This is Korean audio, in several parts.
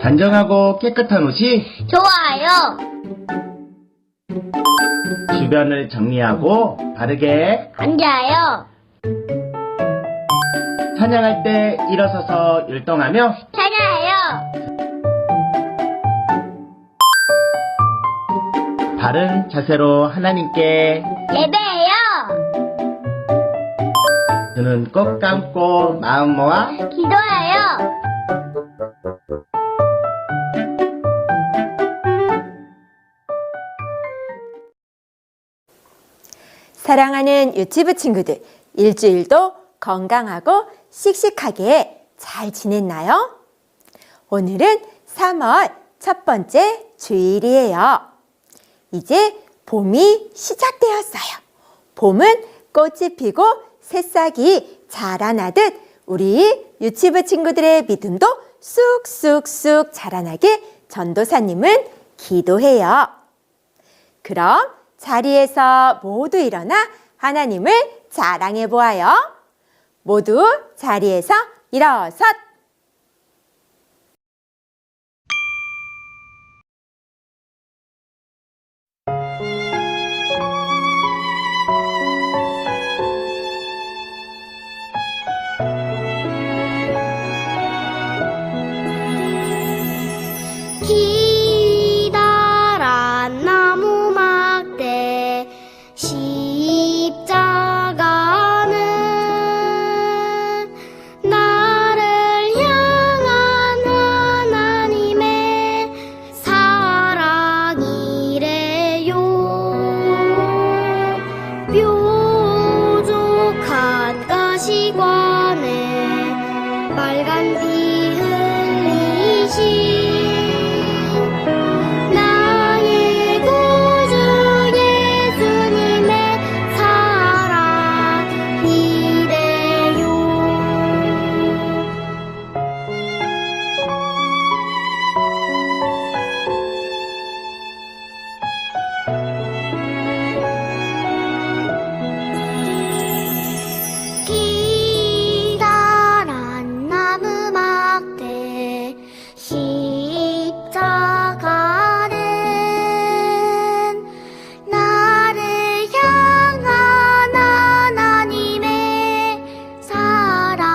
단정하고 깨끗한 옷이 좋아요. 주변을 정리하고 바르게 앉아요. 찬양할 때 일어서서 율동하며 찾아요. 바른 자세로 하나님께 예배해요. 눈은 꼭 감고 마음 모아 기도해요. 사랑하는 유치부 친구들, 일주일도 건강하고 씩씩하게 잘 지냈나요? 오늘은 3월 첫 번째 주일이에요. 이제 봄이 시작되었어요. 봄은 꽃이 피고 새싹이 자라나듯 우리 유치부 친구들의 믿음도 쑥쑥쑥 자라나게 전도사님은 기도해요. 그럼 자리에서 모두 일어나 하나님을 자랑해 보아요. 모두 자리에서 일어섰! 기다란 나무 막대 십자가는 나를 향한 하나님의 사랑이래요. 뾰족한 가시관에 빨간 피 흘리시 기다란 나무 막대 십자가는 나를 향한 하나님의 사랑이래요.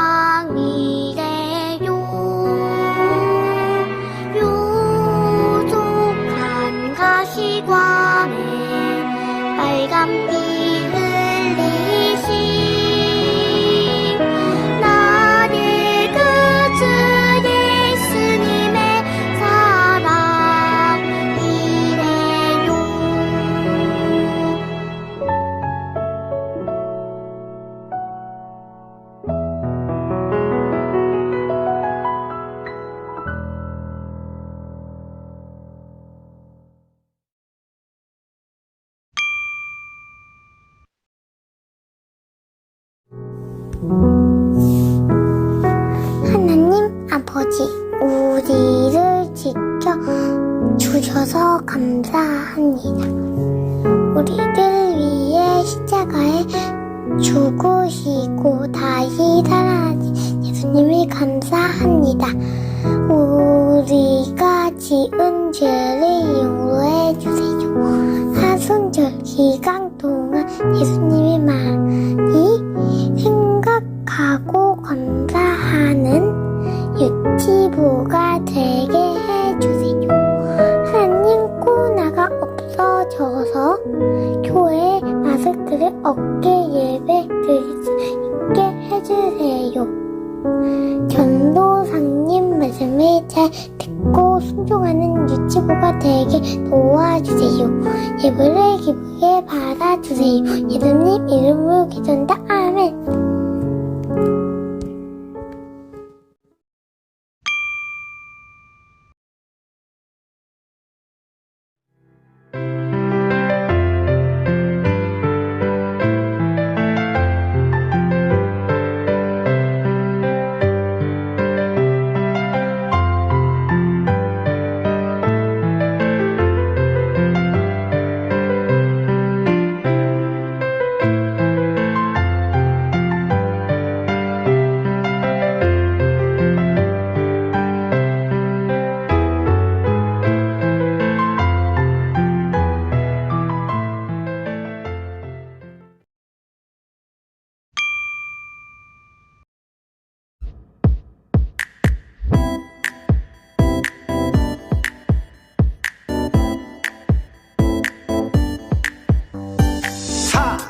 뾰족한 가시관에 빨간 피 흘리시 나의 구주 예수님의 사랑이래요. 하나님 아버지, 우리를 지켜 주셔서 감사합니다. 우리들 위해 십자가에 죽으시고 다시 살아나신 예수님이 감사합니다. 우리가 지은 죄를 용서해 주세요. 사순절 기간 동안 예수님이 많이 생각하고 감사하는 유치부가 되게 해주세요. 하나님, 코로나가 없어져서 교회 마스크를 없게 예배 드릴 수 있게 해주세요. 전도사님 말씀을 잘 듣고 순종하는 유치부가 되게 도와주세요. 예배를 기쁘게 받아주세요. 예수님 이름으로 기도한다. 아멘.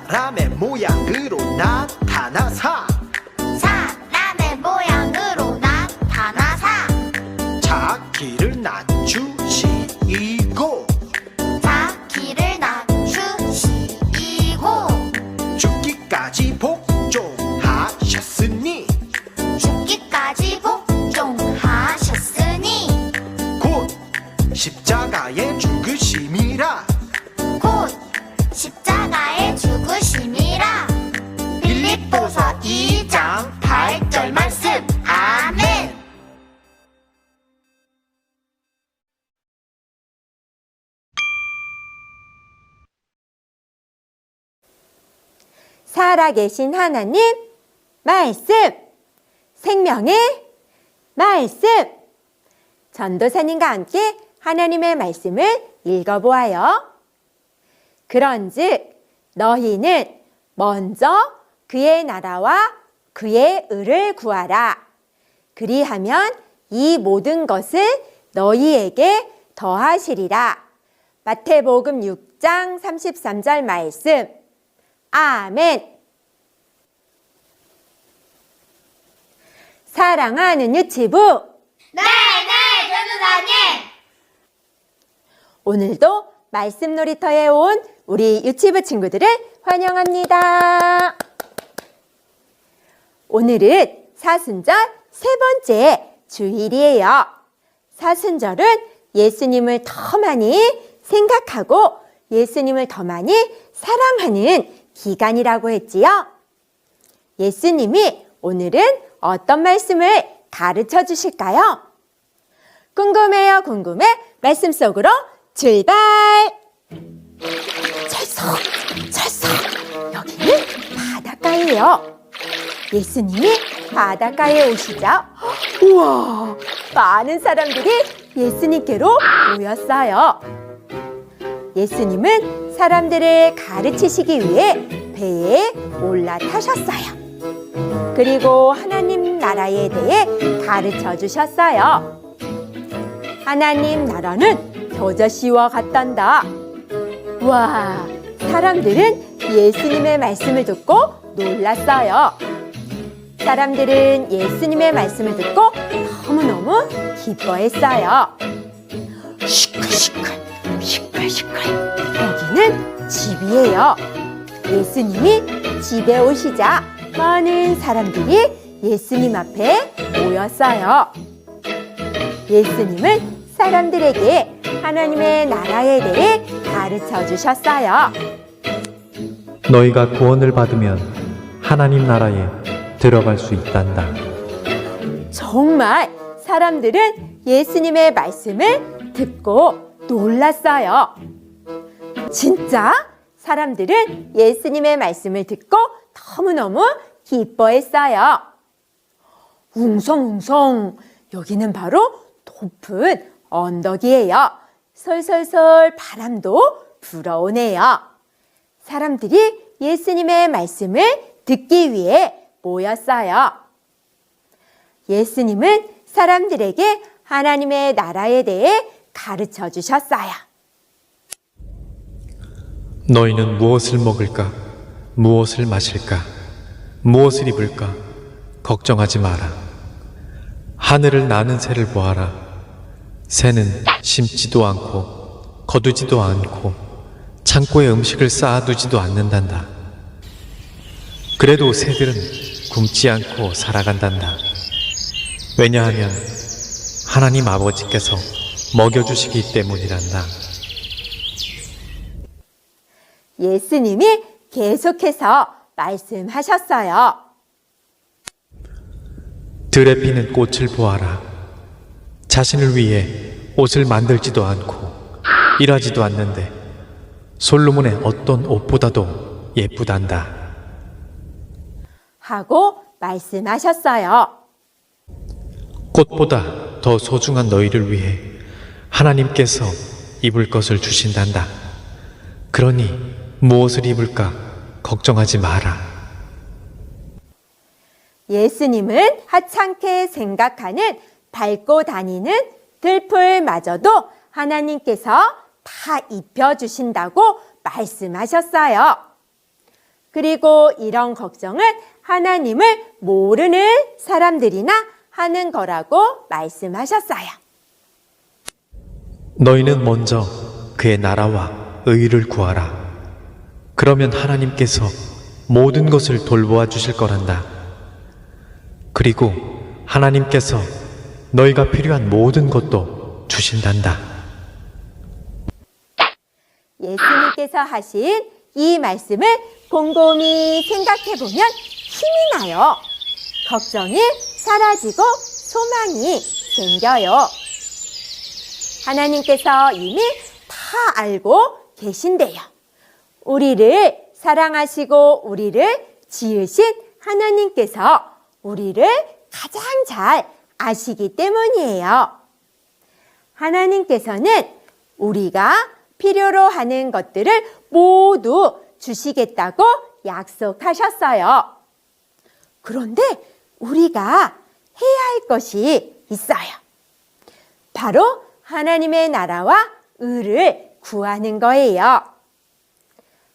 사람의 모양으로 나타나사 사람의 모양으로 나타나사 자기를 낮추시고 자기를 낮추시고 죽기까지 복종하셨으니 죽기까지 복종하셨으니 곧 십자가에 죽으심이라 곧 십자가에 죽으심이라. 빌립보서 2장 8절 말씀. 아멘. 살아계신 하나님 말씀, 생명의 말씀. 전도사님과 함께 하나님의 말씀을 읽어보아요. 그런즉 너희는 먼저 그의 나라와 그의 의를 구하라. 그리하면 이 모든 것을 너희에게 더하시리라. 마태복음 6장 33절 말씀. 아멘. 사랑하는 유치부, 네, 전도사님. 오늘도 말씀 놀이터에 온 우리 유치부 친구들을 환영합니다. 오늘은 사순절 세 번째 주일이에요. 사순절은 예수님을 더 많이 생각하고 예수님을 더 많이 사랑하는 기간이라고 했지요. 예수님이 오늘은 어떤 말씀을 가르쳐 주실까요? 궁금해요, 궁금해. 말씀 속으로 출발! 찰싹, 찰싹. 여기는 바닷가예요. 예수님이 바닷가에 오시죠. 우와, 많은 사람들이 예수님께로 모였어요. 예수님은 사람들을 가르치시기 위해 배에 올라타셨어요. 그리고 하나님 나라에 대해 가르쳐 주셨어요. 하나님 나라는 겨자씨와 같단다. 와, 사람들은 예수님의 말씀을 듣고 놀랐어요. 사람들은 예수님의 말씀을 듣고 너무너무 기뻐했어요. 시끌시끌, 시끌시끌. 여기는 집이에요. 예수님이 집에 오시자 많은 사람들이 예수님 앞에 모였어요. 예수님은 사람들에게 하나님의 나라에 대해 가르쳐 주셨어요. 너희가 구원을 받으면 하나님 나라에 들어갈 수 있단다. 정말 사람들은 예수님의 말씀을 듣고 놀랐어요. 진짜 사람들은 예수님의 말씀을 듣고 너무너무 기뻐했어요. 웅성웅성, 여기는 바로 높은 언덕이에요. 솔솔솔 바람도 불어오네요. 사람들이 예수님의 말씀을 듣기 위해 모였어요. 예수님은 사람들에게 하나님의 나라에 대해 가르쳐 주셨어요. 너희는 무엇을 먹을까? 무엇을 마실까? 무엇을 입을까? 걱정하지 마라. 하늘을 나는 새를 보아라. 새는 심지도 않고 거두지도 않고 창고에 음식을 쌓아두지도 않는단다. 그래도 새들은 굶지 않고 살아간단다. 왜냐하면 하나님 아버지께서 먹여주시기 때문이란다. 예수님이 계속해서 말씀하셨어요. 들에 피는 꽃을 보아라. 자신을 위해 옷을 만들지도 않고 일하지도 않는데 솔로몬의 어떤 옷보다도 예쁘단다. 하고 말씀하셨어요. 꽃보다 더 소중한 너희를 위해 하나님께서 입을 것을 주신단다. 그러니 무엇을 입을까 걱정하지 마라. 예수님은 하찮게 생각하는 밟고 다니는 들풀마저도 하나님께서 다 입혀주신다고 말씀하셨어요. 그리고 이런 걱정은 하나님을 모르는 사람들이나 하는 거라고 말씀하셨어요. 너희는 먼저 그의 나라와 의를 구하라. 그러면 하나님께서 모든 것을 돌보아 주실 거란다. 그리고 하나님께서 너희가 필요한 모든 것도 주신단다. 예수님께서 하신 이 말씀을 곰곰이 생각해보면 힘이 나요. 걱정이 사라지고 소망이 생겨요. 하나님께서 이미 다 알고 계신데요. 우리를 사랑하시고 우리를 지으신 하나님께서 우리를 가장 잘 아시기 때문이에요. 하나님께서는 우리가 필요로 하는 것들을 모두 주시겠다고 약속하셨어요. 그런데 우리가 해야 할 것이 있어요. 바로 하나님의 나라와 의를 구하는 거예요.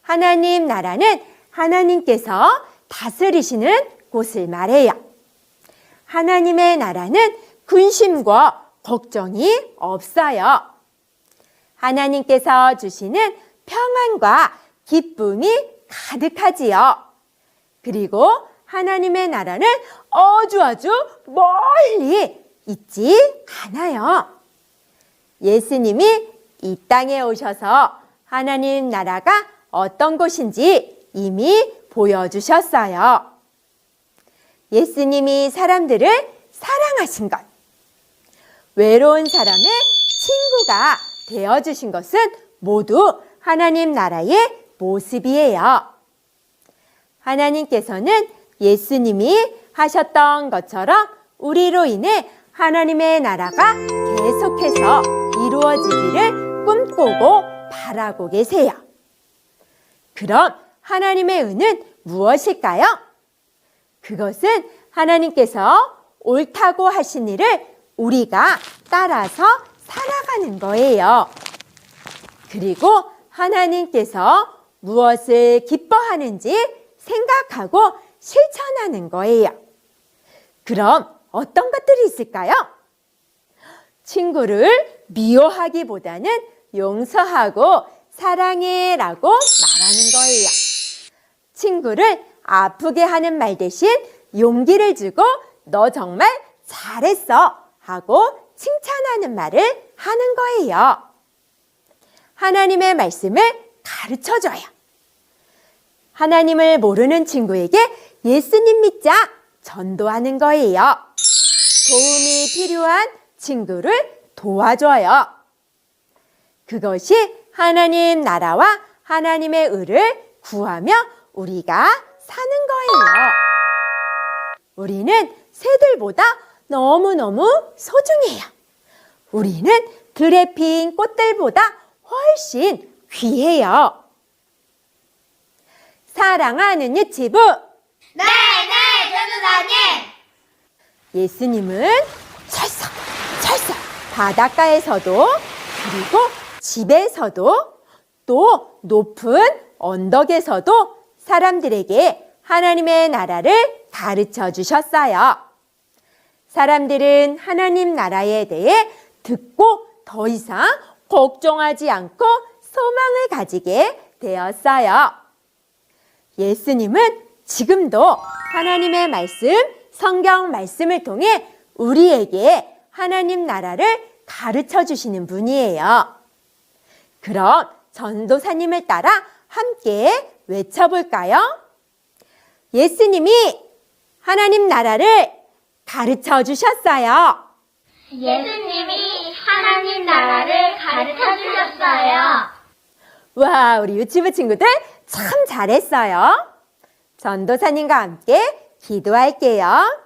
하나님 나라는 하나님께서 다스리시는 곳을 말해요. 하나님의 나라는 근심과 걱정이 없어요. 하나님께서 주시는 평안과 기쁨이 가득하지요. 그리고 하나님의 나라는 아주 멀리 있지 않아요. 예수님이 이 땅에 오셔서 하나님 나라가 어떤 곳인지 이미 보여주셨어요. 예수님이 사람들을 사랑하신 것, 외로운 사람의 친구가 되어주신 것은 모두 하나님 나라의 모습이에요. 하나님께서는 예수님이 하셨던 것처럼 우리로 인해 하나님의 나라가 계속해서 이루어지기를 꿈꾸고 바라고 계세요. 그럼 하나님의 은은 무엇일까요? 그것은 하나님께서 옳다고 하신 일을 우리가 따라서 살아가는 거예요. 그리고 하나님께서 무엇을 기뻐하는지 생각하고 실천하는 거예요. 그럼 어떤 것들이 있을까요? 친구를 미워하기보다는 용서하고 사랑해라고 말하는 거예요. 친구를 아프게 하는 말 대신 용기를 주고 너 정말 잘했어 하고 칭찬하는 말을 하는 거예요. 하나님의 말씀을 가르쳐줘요. 하나님을 모르는 친구에게 예수님 믿자 전도하는 거예요. 도움이 필요한 친구를 도와줘요. 그것이 하나님 나라와 하나님의 의를 구하며 우리가 사는 거예요. 우리는 새들보다 너무너무 소중해요. 우리는 들에 핀 꽃들보다 훨씬 귀해요. 사랑하는 유치부 네, 전도사님. 예수님은 철썩 바닷가에서도 그리고 집에서도 또 높은 언덕에서도 사람들에게 하나님의 나라를 가르쳐 주셨어요. 사람들은 하나님 나라에 대해 듣고 더 이상 걱정하지 않고 소망을 가지게 되었어요. 예수님은 지금도 하나님의 말씀, 성경 말씀을 통해 우리에게 하나님 나라를 가르쳐 주시는 분이에요. 그럼 전도사님을 따라 함께 외쳐볼까요? 예수님이 하나님 나라를 가르쳐 주셨어요. 예수님이 하나님 나라를 가르쳐 주셨어요. 와, 우리 유치부 친구들 참 잘했어요. 전도사님과 함께 기도할게요.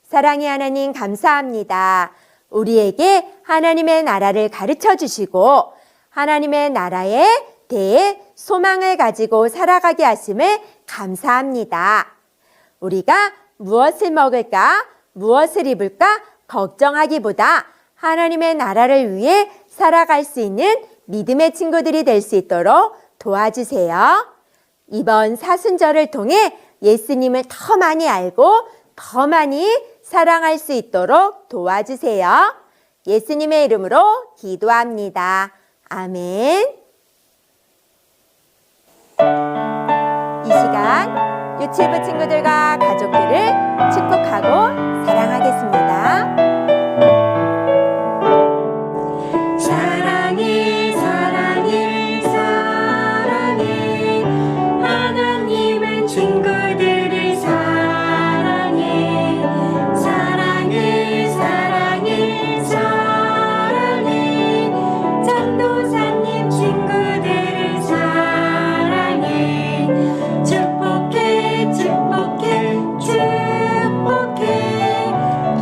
사랑의 하나님 감사합니다. 우리에게 하나님의 나라를 가르쳐 주시고 하나님의 나라에 대해 소망을 가지고 살아가게 하심을 감사합니다. 우리가 무엇을 먹을까, 무엇을 입을까 걱정하기보다 하나님의 나라를 위해 살아갈 수 있는 믿음의 친구들이 될 수 있도록 도와주세요. 이번 사순절을 통해 예수님을 더 많이 알고 더 많이 사랑할 수 있도록 도와주세요. 예수님의 이름으로 기도합니다. 아멘. 이 시간 유치부 친구들과 가족들을 축복하고 사랑하겠습니다. 사랑해 사랑해 사랑해 하나님은 친구들을 사랑해 사랑해 사랑해 사랑해 전도사님 친구들을 사랑해 축복해 축복해 축복해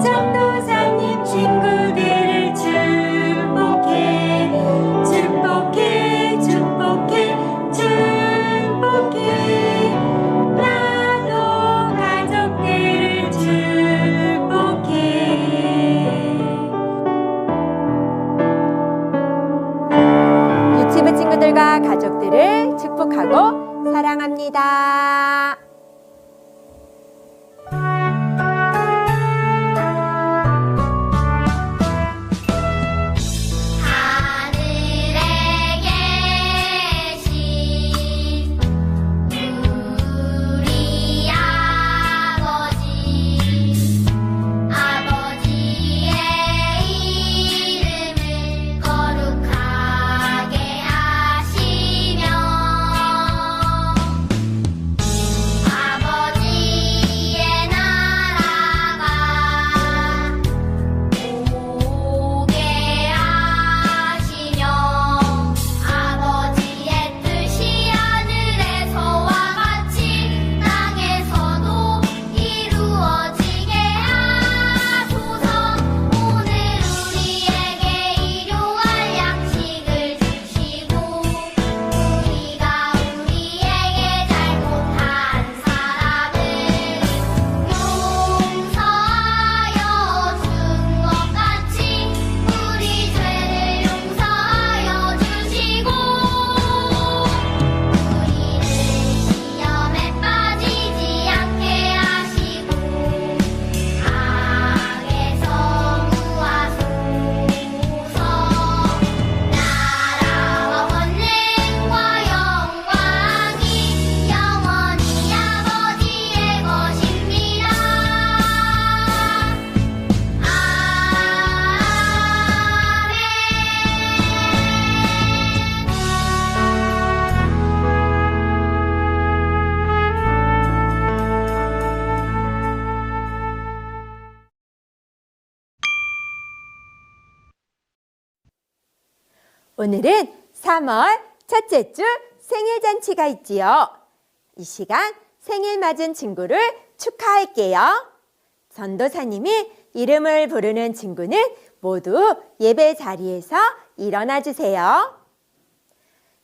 전도사님 친구들을 축복해 축복해 축복해 축복해 나도 가족들을 축복해 유치부 친구들과 가족들을 축복하고 사랑합니다. 하늘에 계신 우리 아버지의 이름을 거룩하게 하시며 아버지의 나라가 오게 하시며 아버지의 뜻이 하늘에서와 같이 땅에서도 이루어지게 하소서. 오늘 우리에게 일용할 양식을 주시고 우리가 우리에게 잘못한 사람을 용서하여 준 것 같이 우리 죄를 용서하여 주시고 우리를 시험에 빠지지 않게 하시고 악에서 구하소서. 나라와 권능과 영광이 영원히 아버지의 것입니다. 오늘은 3월 첫째 주 생일 잔치가 있지요. 이 시간 생일 맞은 친구를 축하할게요. 전도사님이 이름을 부르는 친구는 모두 예배 자리에서 일어나 주세요.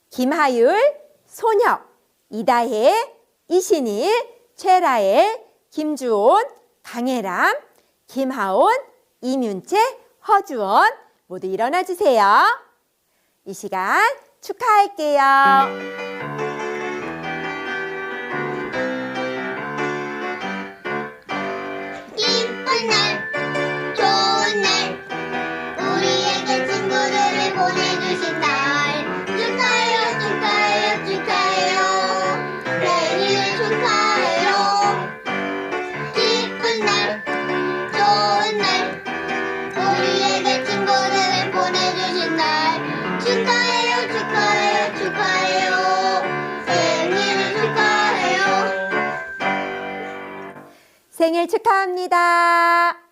김하율, 손혁, 이다혜, 이신일, 최라엘, 김주온, 강혜람, 김하온, 이윤채, 허주원 모두 일어나 주세요. 이 시간 축하할게요. 기쁜 날, 좋은 날, 우리에게 친구들을 보내주신 날. 축하해요, 축하해요, 축하해요. 생일을 축하해요. 기쁜 날, 좋은 날, 우리에게 친구들을 보내주신 날. 축하해요, 축하해요, 축하해요. 생일을 축하해요. 생일 축하합니다.